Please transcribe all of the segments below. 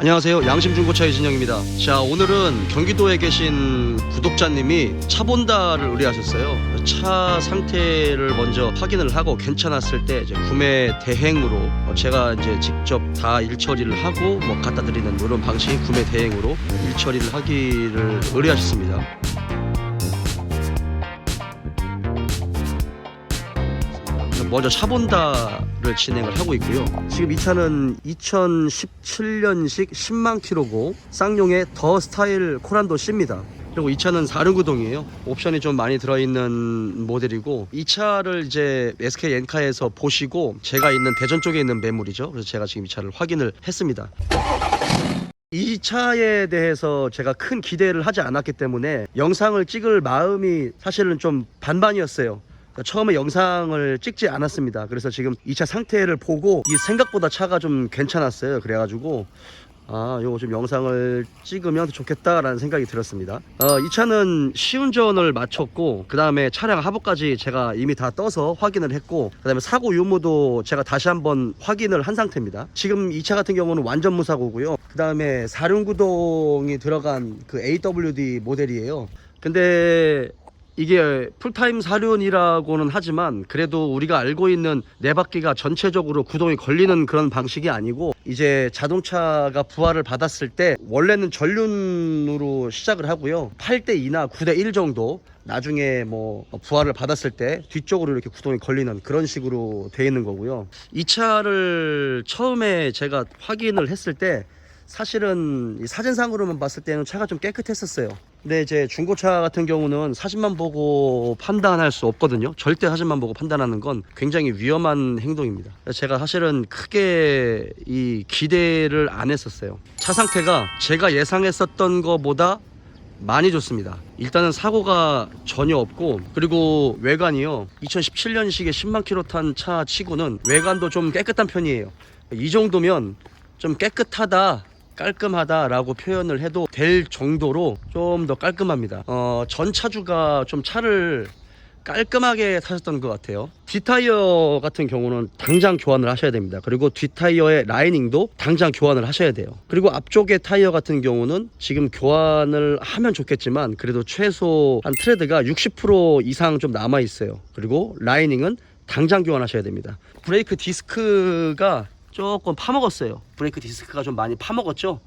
안녕하세요. 양심중고차 이진영입니다. 자, 오늘은 경기도에 계신 구독자님이 차 본다를 의뢰하셨어요. 차 상태를 먼저 확인을 하고 괜찮았을 때 이제 구매 대행으로 제가 이제 직접 다 일처리를 하고 갖다 드리는 이런 방식의 구매 대행으로 일처리를 하기를 의뢰하셨습니다. 먼저 차 본다를 진행을 하고 있고요. 지금 이 차는 2017년식 10만 킬로고 쌍용의 더 스타일 코란도 C입니다. 그리고 이 차는 4륜구동이에요. 옵션이 좀 많이 들어있는 모델이고, 이 차를 이제 SK 엔카에서 보시고 제가 있는 대전 쪽에 있는 매물이죠. 그래서 제가 지금 이 차를 확인을 했습니다. 이 차에 대해서 제가 큰 기대를 하지 않았기 때문에 영상을 찍을 마음이 사실은 좀 반반이었어요. 처음에 영상을 찍지 않았습니다. 그래서 지금 이 차 상태를 보고 이 생각보다 차가 좀 괜찮았어요. 그래가지고 요거 좀 영상을 찍으면 좋겠다라는 생각이 들었습니다. 이 차는 시운전을 마쳤고, 그 다음에 차량 하부까지 제가 이미 다 떠서 확인을 했고, 그 다음에 사고 유무도 제가 다시 한번 확인을 한 상태입니다. 지금 이 차 같은 경우는 완전 무사고고요. 그 다음에 4륜구동이 들어간 그 AWD 모델이에요. 근데 이게 풀타임 사륜이라고는 하지만 그래도 우리가 알고 있는 네 바퀴가 전체적으로 구동이 걸리는 그런 방식이 아니고, 이제 자동차가 부하를 받았을 때 원래는 전륜으로 시작을 하고요, 8대2나 9대1 정도 나중에 부하를 받았을 때 뒤쪽으로 이렇게 구동이 걸리는 그런 식으로 되어 있는 거고요. 이 차를 처음에 제가 확인을 했을 때 사실은 이 사진상으로만 봤을 때는 차가 좀 깨끗했었어요. 근데 이제 중고차 같은 경우는 사진만 보고 판단할 수 없거든요. 절대 사진만 보고 판단하는 건 굉장히 위험한 행동입니다. 제가 사실은 크게 이 기대를 안 했었어요. 차 상태가 제가 예상했었던 것보다 많이 좋습니다. 일단은 사고가 전혀 없고, 그리고 외관이요, 2017년식의 10만 킬로 탄 차 치고는 외관도 좀 깨끗한 편이에요. 이 정도면 좀 깨끗하다, 깔끔하다 라고 표현을 해도 될 정도로 좀 더 깔끔합니다. 전 차주가 좀 차를 깔끔하게 타셨던 것 같아요. 뒷타이어 같은 경우는 당장 교환을 하셔야 됩니다. 그리고 뒷타이어의 라이닝도 당장 교환을 하셔야 돼요. 그리고 앞쪽의 타이어 같은 경우는 지금 교환을 하면 좋겠지만 그래도 최소 한 트레드가 60% 이상 좀 남아 있어요. 그리고 라이닝은 당장 교환하셔야 됩니다. 브레이크 디스크가 조금 파먹었어요. 브레이크 디스크가 좀 많이 파먹었죠.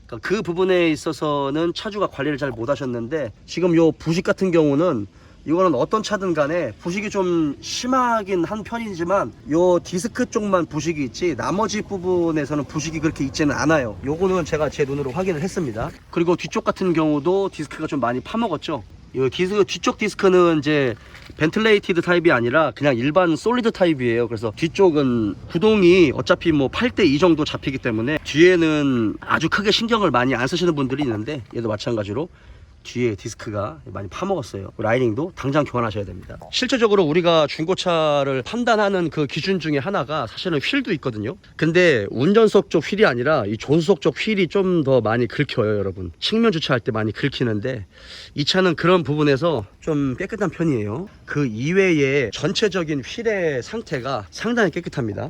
그러니까 그 부분에 있어서는 차주가 관리를 잘 못하셨는데, 지금 요 부식 같은 경우는 이거는 어떤 차든 간에 부식이 좀 심하긴 한 편이지만 요 디스크 쪽만 부식이 있지 나머지 부분에서는 부식이 그렇게 있지는 않아요. 요거는 제가 제 눈으로 확인을 했습니다. 그리고 뒤쪽 같은 경우도 디스크가 좀 많이 파먹었죠. 이 뒤쪽 디스크는 이제 벤틀레이티드 타입이 아니라 그냥 일반 솔리드 타입이에요. 그래서 뒤쪽은 구동이 어차피 8대2 정도 잡히기 때문에 뒤에는 아주 크게 신경을 많이 안 쓰시는 분들이 있는데, 얘도 마찬가지로 뒤에 디스크가 많이 파먹었어요. 라이닝도 당장 교환하셔야 됩니다. 실제적으로 우리가 중고차를 판단하는 그 기준 중에 하나가 사실은 휠도 있거든요. 근데 운전석 쪽 휠이 아니라 이 조수석 쪽 휠이 좀 더 많이 긁혀요, 여러분. 측면 주차할 때 많이 긁히는데 이 차는 그런 부분에서 좀 깨끗한 편이에요. 그 이외에 전체적인 휠의 상태가 상당히 깨끗합니다.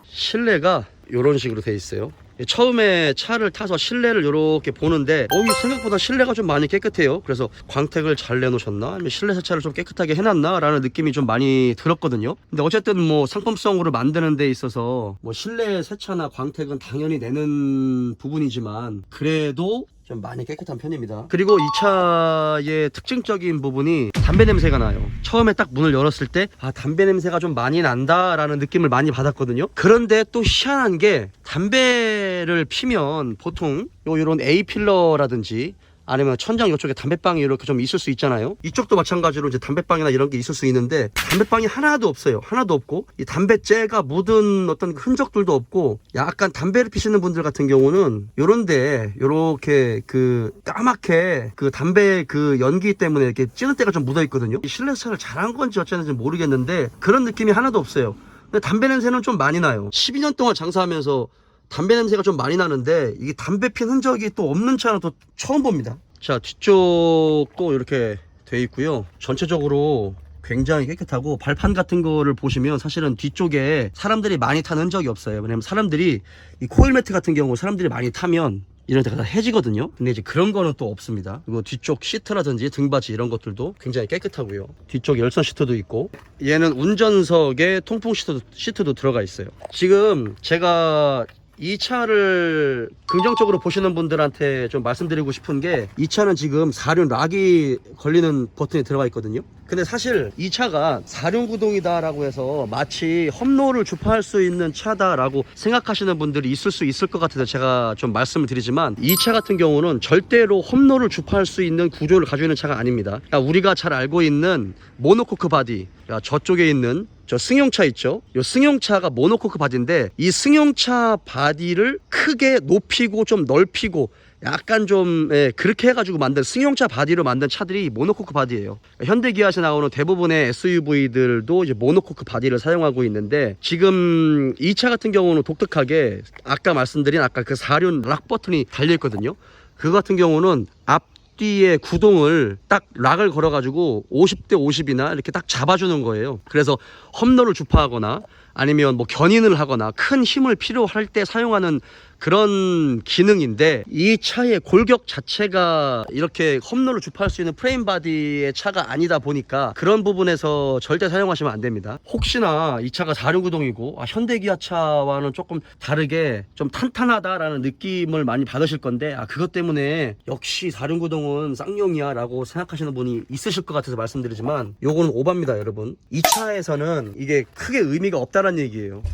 실내가 이런 식으로 돼 있어요. 처음에 차를 타서 실내를 이렇게 보는데 생각보다 실내가 좀 많이 깨끗해요. 그래서 광택을 잘 내놓으셨나, 아니면 실내 세차를 좀 깨끗하게 해놨나 라는 느낌이 좀 많이 들었거든요. 근데 어쨌든 상품성으로 만드는 데 있어서 실내 세차나 광택은 당연히 내는 부분이지만 그래도 좀 많이 깨끗한 편입니다. 그리고 이 차의 특징적인 부분이 담배 냄새가 나요. 처음에 딱 문을 열었을 때 담배 냄새가 좀 많이 난다 라는 느낌을 많이 받았거든요. 그런데 또 희한한 게, 담배를 피면 보통 요런 A필러라든지 아니면 천장 이쪽에 담배빵이 이렇게 좀 있을 수 있잖아요. 이쪽도 마찬가지로 이제 담배빵이나 이런 게 있을 수 있는데 담배빵이 하나도 없어요. 하나도 없고 이 담배째가 묻은 어떤 흔적들도 없고, 약간 담배를 피시는 분들 같은 경우는 요런데 요렇게 그 까맣게 그 담배 그 연기 때문에 이렇게 찌는 때가 좀 묻어 있거든요. 이 실내 세차를 잘한 건지 어쩌는지 모르겠는데 그런 느낌이 하나도 없어요. 근데 담배 냄새는 좀 많이 나요. 12년 동안 장사하면서 담배 냄새가 좀 많이 나는데 이게 담배 핀 흔적이 또 없는 차는 또 처음 봅니다. 자, 뒤쪽도 이렇게 돼 있고요. 전체적으로 굉장히 깨끗하고 발판 같은 거를 보시면 사실은 뒤쪽에 사람들이 많이 탄 흔적이 없어요. 왜냐면 사람들이 이 코일 매트 같은 경우 사람들이 많이 타면 이런 데가 다 해지거든요. 근데 이제 그런 거는 또 없습니다. 그리고 뒤쪽 시트라든지 등받이 이런 것들도 굉장히 깨끗하고요. 뒤쪽 열선 시트도 있고, 얘는 운전석에 통풍 시트도 들어가 있어요. 지금 제가 이 차를 긍정적으로 보시는 분들한테 좀 말씀드리고 싶은 게, 이 차는 지금 4륜 락이 걸리는 버튼이 들어가 있거든요. 근데 사실 이 차가 4륜 구동이다 라고 해서 마치 험로를 주파할 수 있는 차다라고 생각하시는 분들이 있을 수 있을 것 같아서 제가 좀 말씀을 드리지만, 이 차 같은 경우는 절대로 험로를 주파할 수 있는 구조를 가지고 있는 차가 아닙니다. 그러니까 우리가 잘 알고 있는 모노코크 바디, 그러니까 저쪽에 있는 저 승용차 있죠? 이 승용차가 모노코크 바디인데, 이 승용차 바디를 크게 높이고 좀 넓히고 약간 좀 그렇게 해가지고 만든 승용차 바디로 만든 차들이 모노코크 바디예요. 현대기아에서 나오는 대부분의 SUV들도 이제 모노코크 바디를 사용하고 있는데, 지금 이 차 같은 경우는 독특하게 아까 말씀드린 아까 그 4륜 락 버튼이 달려있거든요. 그거 같은 경우는 앞뒤에 구동을 딱 락을 걸어가지고 50대 50이나 이렇게 딱 잡아주는 거예요. 그래서 험로를 주파하거나 아니면 뭐 견인을 하거나 큰 힘을 필요할 때 사용하는 그런 기능인데, 이 차의 골격 자체가 이렇게 험로를 주파할 수 있는 프레임 바디의 차가 아니다 보니까 그런 부분에서 절대 사용하시면 안 됩니다. 혹시나 이 차가 4륜 구동이고 현대기아 차와는 조금 다르게 좀 탄탄하다라는 느낌을 많이 받으실 건데, 그것 때문에 역시 4륜 구동은 쌍용이야 라고 생각하시는 분이 있으실 것 같아서 말씀드리지만, 요거는 오바입니다 여러분. 이 차에서는 이게 크게 의미가 없다는 얘기예요.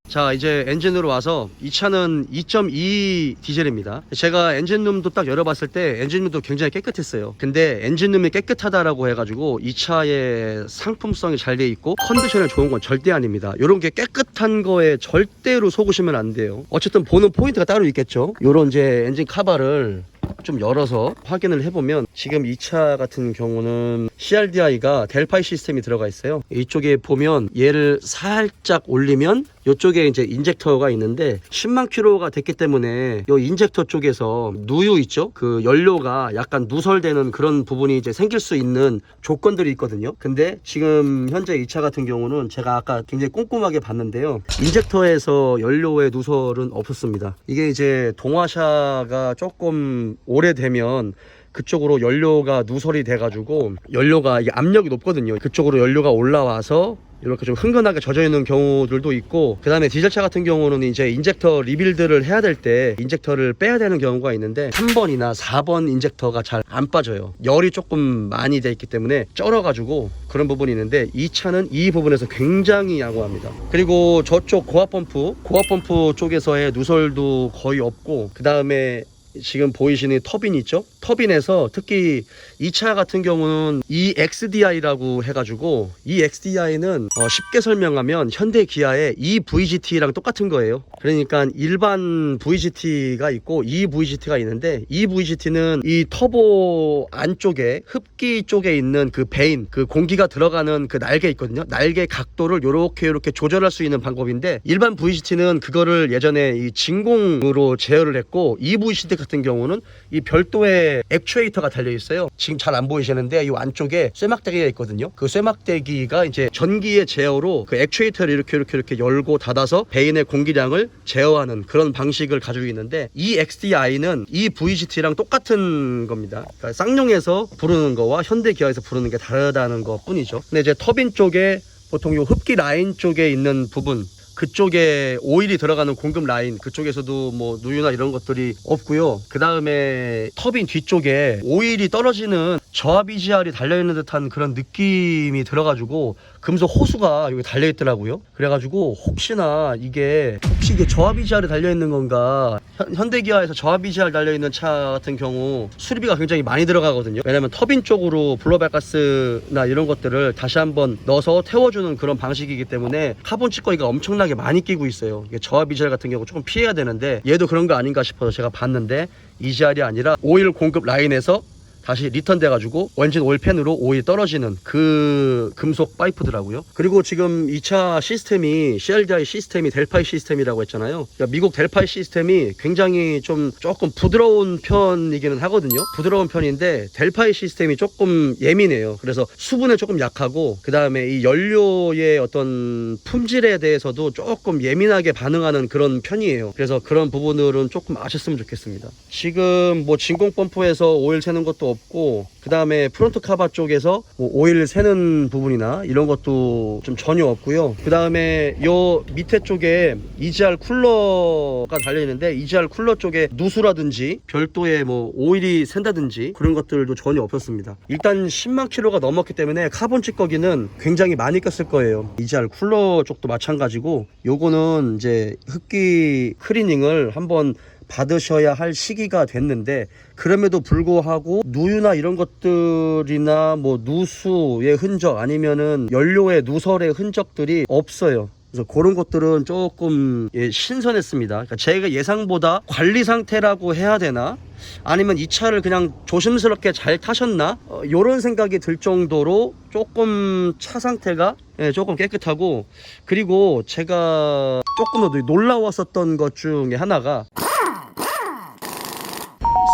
자, 이제 엔진으로 와서, 이 차는 2.2 디젤입니다. 제가 엔진룸도 딱 열어봤을 때 엔진룸도 굉장히 깨끗했어요. 근데 엔진룸이 깨끗하다라고 해가지고 이 차의 상품성이 잘 돼 있고 컨디션이 좋은 건 절대 아닙니다. 이런 게 깨끗한 거에 절대로 속으시면 안 돼요. 어쨌든 보는 포인트가 따로 있겠죠. 요런 이제 엔진 카바를 좀 열어서 확인을 해보면, 지금 이 차 같은 경우는 CRDI가 델파이 시스템이 들어가 있어요. 이쪽에 보면 얘를 살짝 올리면 이쪽에 이제 인젝터가 있는데, 10만 킬로가 됐기 때문에 이 인젝터 쪽에서 누유 있죠? 그 연료가 약간 누설되는 그런 부분이 이제 생길 수 있는 조건들이 있거든요. 근데 지금 현재 이 차 같은 경우는 제가 아까 굉장히 꼼꼼하게 봤는데요, 인젝터에서 연료의 누설은 없었습니다. 이게 이제 동화샤가 조금 오래되면 그쪽으로 연료가 누설이 돼가지고 연료가 이게 압력이 높거든요. 그쪽으로 연료가 올라와서 이렇게 좀 흥건하게 젖어 있는 경우들도 있고, 그 다음에 디젤차 같은 경우는 이제 인젝터 리빌드를 해야 될 때 인젝터를 빼야 되는 경우가 있는데, 3번이나 4번 인젝터가 잘 안 빠져요. 열이 조금 많이 돼 있기 때문에 쩔어가지고 그런 부분이 있는데, 이 차는 이 부분에서 굉장히 양호합니다. 그리고 저쪽 고압 펌프 쪽에서의 누설도 거의 없고, 그 다음에 지금 보이시는 터빈 있죠? 터빈에서 특히 이 차 같은 경우는 EXDI라고 해가지고, EXDI는 쉽게 설명하면 현대 기아의 EVGT랑 똑같은 거예요. 그러니까 일반 VGT가 있고 EVGT가 있는데, EVGT는 이 터보 안쪽에 흡기 쪽에 있는 그 베인, 그 공기가 들어가는 그 날개 있거든요. 날개 각도를 요렇게 조절할 수 있는 방법인데, 일반 VGT는 그거를 예전에 이 진공으로 제어를 했고, EVGT 같은 경우는 이 별도의 액추에이터가 달려 있어요. 지금 잘 안 보이시는데 이 안쪽에 쇠막대기가 있거든요. 그 쇠막대기가 이제 전기의 제어로 그 액추에이터를 이렇게 열고 닫아서 베인의 공기량을 제어하는 그런 방식을 가지고 있는데, 이 XDI는 이 VGT랑 똑같은 겁니다. 그러니까 쌍용에서 부르는 거와 현대기아에서 부르는 게 다르다는 것 뿐이죠. 근데 이제 터빈 쪽에 보통 요 흡기 라인 쪽에 있는 부분, 그쪽에 오일이 들어가는 공급 라인, 그쪽에서도 뭐 누유나 이런 것들이 없고요. 그 다음에 터빈 뒤쪽에 오일이 떨어지는 저압 EGR이 달려있는 듯한 그런 느낌이 들어가지고 금속 호수가 여기 달려있더라고요. 그래가지고 혹시 이게 저압 EGR이 달려있는 건가, 현대기아에서 저압 EGR 달려있는 차 같은 경우 수리비가 굉장히 많이 들어가거든요. 왜냐면 터빈 쪽으로 블로백 가스나 이런 것들을 다시 한번 넣어서 태워주는 그런 방식이기 때문에 카본 찌꺼기가 엄청나게 많이 끼고 있어요. 이게 저압 EGR 같은 경우 조금 피해야 되는데, 얘도 그런 거 아닌가 싶어서 제가 봤는데 EGR이 아니라 오일 공급 라인에서 다시 리턴 돼가지고 엔진 오일 팬으로 오일이 떨어지는 그 금속 파이프더라고요. 그리고 지금 이 차 시스템이 CLDI 시스템이 델파이 시스템이라고 했잖아요. 그러니까 미국 델파이 시스템이 굉장히 좀 조금 부드러운 편이기는 하거든요. 부드러운 편인데 델파이 시스템이 조금 예민해요. 그래서 수분에 조금 약하고, 그 다음에 이 연료의 어떤 품질에 대해서도 조금 예민하게 반응하는 그런 편이에요. 그래서 그런 부분들은 조금 아셨으면 좋겠습니다. 지금 뭐 진공 펌프에서 오일 새는 것도 없고, 그 다음에 프론트 카바 쪽에서 뭐 오일 새는 부분이나 이런 것도 좀 전혀 없고요. 그 다음에 요 밑에 쪽에 EGR 쿨러가 달려있는데, EGR 쿨러 쪽에 누수라든지 별도의 뭐 오일이 샌다든지 그런 것들도 전혀 없었습니다. 일단 10만 킬로가 넘었기 때문에 카본 찌꺼기는 굉장히 많이 꼈을 거예요. EGR 쿨러 쪽도 마찬가지고, 요거는 이제 흡기 클리닝을 한번 받으셔야 할 시기가 됐는데, 그럼에도 불구하고 누유나 이런 것들이나 뭐 누수의 흔적 아니면은 연료의 누설의 흔적들이 없어요. 그래서 그런 것들은 조금 신선했습니다. 그러니까 제가 예상보다 관리 상태라고 해야 되나? 아니면 이 차를 그냥 조심스럽게 잘 타셨나? 이런 생각이 들 정도로 조금 차 상태가 조금 깨끗하고, 그리고 제가 조금 더 놀라웠었던 것 중에 하나가,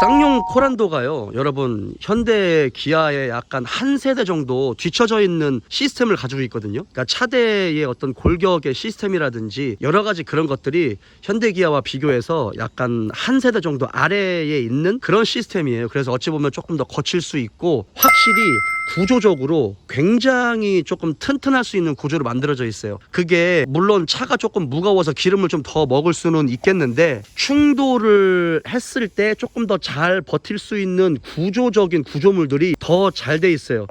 쌍용 코란도가요, 여러분 현대 기아의 약간 한 세대 정도 뒤처져 있는 시스템을 가지고 있거든요. 그러니까 차대의 어떤 골격의 시스템이라든지 여러 가지 그런 것들이 현대 기아와 비교해서 약간 한 세대 정도 아래에 있는 그런 시스템이에요. 그래서 어찌 보면 조금 더 거칠 수 있고, 확실히 구조적으로 굉장히 조금 튼튼할 수 있는 구조로 만들어져 있어요. 그게 물론 차가 조금 무거워서 기름을 좀 더 먹을 수는 있겠는데, 충돌을 했을 때 조금 더 잘 버틸 수 있는 구조적인 구조물들이 더 잘 돼 있어요.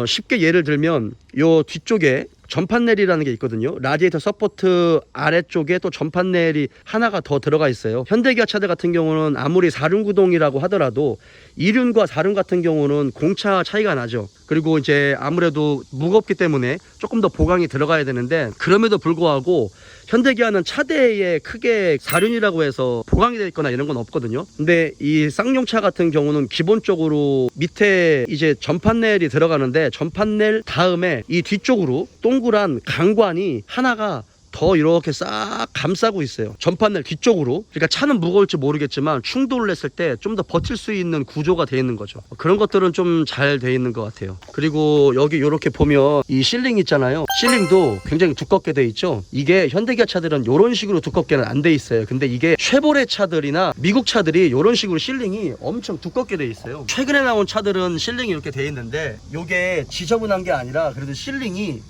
쉽게 예를 들면 요 뒤쪽에 전판넬이라는 게 있거든요. 라디에이터 서포트 아래쪽에 또 전판넬이 하나가 더 들어가 있어요. 현대기아 차들 같은 경우는 아무리 4륜 구동이라고 하더라도 2륜과 4륜 같은 경우는 공차 차이가 나죠. 그리고 이제 아무래도 무겁기 때문에 조금 더 보강이 들어가야 되는데, 그럼에도 불구하고 현대기아는 차대에 크게 4륜이라고 해서 보강이 되어 있거나 이런 건 없거든요. 근데 이 쌍용차 같은 경우는 기본적으로 밑에 이제 전판넬이 들어가는데, 전판넬 다음에 이 뒤쪽으로 동그란 강관이 하나가 더 이렇게 싹 감싸고 있어요. 전판넬 뒤쪽으로. 그러니까 차는 무거울지 모르겠지만 충돌을 했을 때 좀 더 버틸 수 있는 구조가 되어 있는 거죠. 그런 것들은 좀 잘 되어 있는 것 같아요. 그리고 여기 이렇게 보면 이 실링 있잖아요. 실링도 굉장히 두껍게 되어 있죠. 이게 현대기아 차들은 이런 식으로 두껍게는 안 돼 있어요. 근데 이게 쉐보레 차들이나 미국 차들이 이런 식으로 실링이 엄청 두껍게 되어 있어요. 최근에 나온 차들은 실링이 이렇게 되어 있는데, 이게 지저분한 게 아니라 그래도 실링이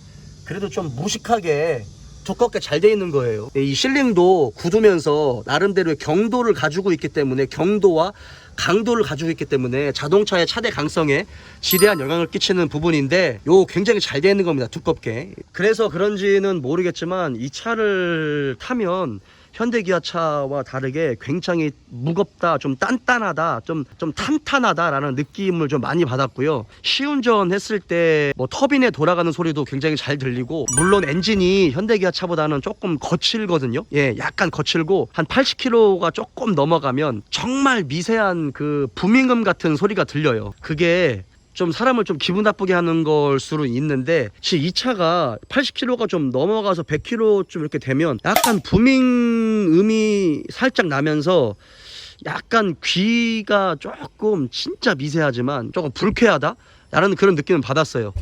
그래도 좀 무식하게 두껍게 잘 돼 있는 거예요. 이 실링도 굳으면서 나름대로의 경도를 가지고 있기 때문에, 경도와 강도를 가지고 있기 때문에 자동차의 차대 강성에 지대한 영향을 끼치는 부분인데, 요 굉장히 잘 돼 있는 겁니다. 두껍게. 그래서 그런지는 모르겠지만 이 차를 타면 현대 기아차와 다르게 굉장히 무겁다, 좀 단단하다, 좀 탄탄하다라는 느낌을 좀 많이 받았고요. 시운전 했을 때 뭐 터빈에 돌아가는 소리도 굉장히 잘 들리고, 물론 엔진이 현대 기아차보다는 조금 거칠거든요. 약간 거칠고 한 80km가 조금 넘어가면 정말 미세한 그 부밍음 같은 소리가 들려요. 그게 좀 사람을 좀 기분 나쁘게 하는 걸 수는 있는데, 이 차가 80km가 좀 넘어가서 100km쯤 이렇게 되면 약간 부밍음이 살짝 나면서 약간 귀가 조금 진짜 미세하지만 조금 불쾌하다 라는 그런 느낌을 받았어요.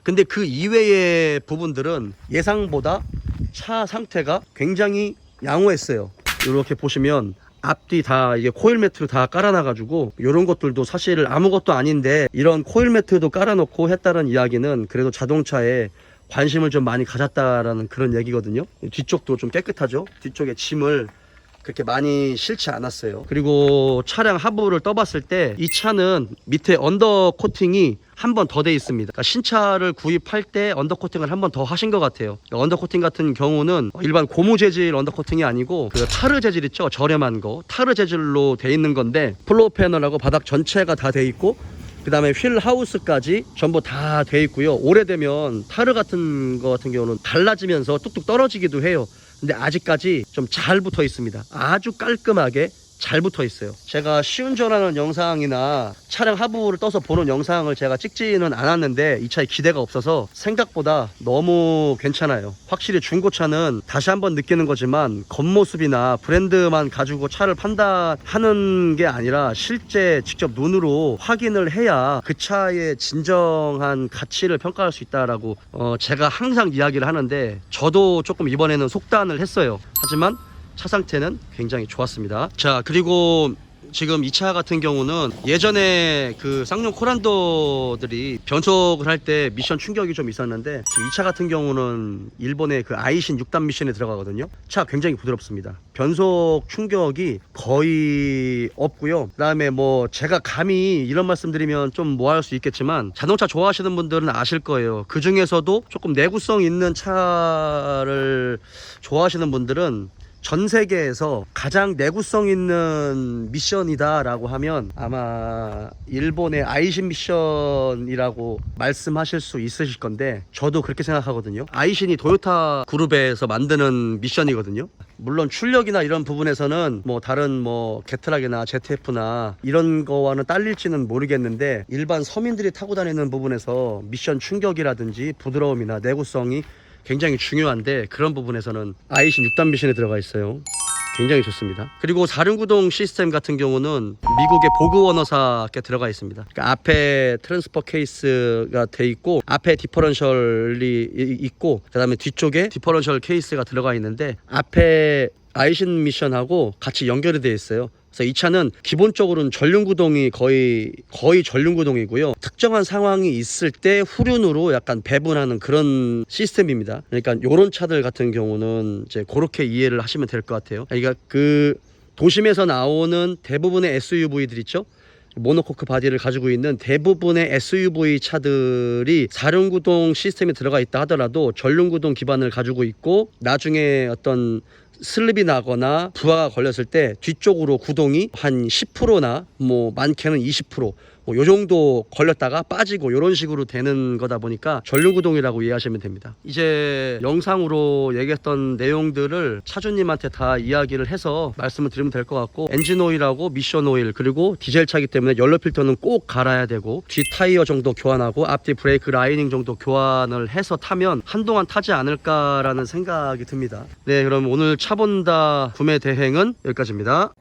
근데 그 이외의 부분들은 예상보다 차 상태가 굉장히 양호했어요. 이렇게 보시면 앞뒤 다 이게 코일 매트를 다 깔아놔가지고, 이런 것들도 사실 아무것도 아닌데 이런 코일 매트도 깔아놓고 했다는 이야기는 그래도 자동차에 관심을 좀 많이 가졌다라는 그런 얘기거든요. 뒤쪽도 좀 깨끗하죠. 뒤쪽에 짐을 그렇게 많이 싫지 않았어요. 그리고 차량 하부를 떠봤을 때 이 차는 밑에 언더 코팅이 한 번 더 돼 있습니다. 그러니까 신차를 구입할 때 언더 코팅을 한 번 더 하신 것 같아요. 언더 코팅 같은 경우는 일반 고무 재질 언더 코팅이 아니고 그 타르 재질 있죠, 저렴한 거 타르 재질로 돼 있는 건데, 플로어 패널하고 바닥 전체가 다 돼 있고, 그 다음에 휠 하우스까지 전부 다 돼 있고요. 오래되면 타르 같은 거 같은 경우는 갈라지면서 뚝뚝 떨어지기도 해요. 근데 아직까지 좀 잘 붙어 있습니다. 아주 깔끔하게 잘 붙어 있어요. 제가 시운전하는 영상이나 차량 하부를 떠서 보는 영상을 제가 찍지는 않았는데 이 차에 기대가 없어서 생각보다 너무 괜찮아요. 확실히 중고차는 다시 한번 느끼는 거지만 겉모습이나 브랜드만 가지고 차를 판단하는 게 아니라 실제 직접 눈으로 확인을 해야 그 차의 진정한 가치를 평가할 수 있다라고 제가 항상 이야기를 하는데 저도 조금 이번에는 속단을 했어요. 하지만 차 상태는 굉장히 좋았습니다. 자, 그리고 지금 이 차 같은 경우는 예전에 그 쌍용 코란도들이 변속을 할 때 미션 충격이 좀 있었는데 지금 이 차 같은 경우는 일본의 그 아이신 6단 미션에 들어가거든요. 차 굉장히 부드럽습니다. 변속 충격이 거의 없고요. 그 다음에 뭐 제가 감히 이런 말씀 드리면 좀 뭐할 수 있겠지만 자동차 좋아하시는 분들은 아실 거예요. 그 중에서도 조금 내구성 있는 차를 좋아하시는 분들은 전 세계에서 가장 내구성 있는 미션이다 라고 하면 아마 일본의 아이신 미션이라고 말씀하실 수 있으실 건데 저도 그렇게 생각하거든요. 아이신이 도요타 그룹에서 만드는 미션이거든요. 물론 출력이나 이런 부분에서는 뭐 다른 뭐 게트락이나 ZF나 이런 거와는 딸릴지는 모르겠는데 일반 서민들이 타고 다니는 부분에서 미션 충격이라든지 부드러움이나 내구성이 굉장히 중요한데 그런 부분에서는 아이신 6단 미션에 들어가 있어요. 굉장히 좋습니다. 그리고 사륜구동 시스템 같은 경우는 미국의 보그워너사께 들어가 있습니다. 그러니까 앞에 트랜스퍼 케이스가 돼 있고 앞에 디퍼런셜이 있고 그 다음에 뒤쪽에 디퍼런셜 케이스가 들어가 있는데 앞에 아이신 미션하고 같이 연결이 되어 있어요. 그래서 이 차는 기본적으로는 전륜구동이 거의 전륜구동이고요. 특정한 상황이 있을 때 후륜으로 약간 배분하는 그런 시스템입니다. 그러니까 이런 차들 같은 경우는 이제 그렇게 이해를 하시면 될 것 같아요. 그러니까 그 도심에서 나오는 대부분의 SUV들 있죠. 모노코크 바디를 가지고 있는 대부분의 SUV 차들이 사륜구동 시스템에 들어가 있다 하더라도 전륜구동 기반을 가지고 있고 나중에 어떤 슬립이 나거나 부하가 걸렸을 때 뒤쪽으로 구동이 한 10%나 뭐 많게는 20% 뭐 요 정도 걸렸다가 빠지고 이런 식으로 되는 거다 보니까 전륜구동이라고 이해하시면 됩니다. 이제 영상으로 얘기했던 내용들을 차주님한테 다 이야기를 해서 말씀을 드리면 될 것 같고 엔진 오일하고 미션 오일 그리고 디젤 차기 때문에 연료 필터는 꼭 갈아야 되고 뒤 타이어 정도 교환하고 앞뒤 브레이크 라이닝 정도 교환을 해서 타면 한동안 타지 않을까라는 생각이 듭니다. 네, 그럼 오늘 차 본다 구매 대행은 여기까지입니다.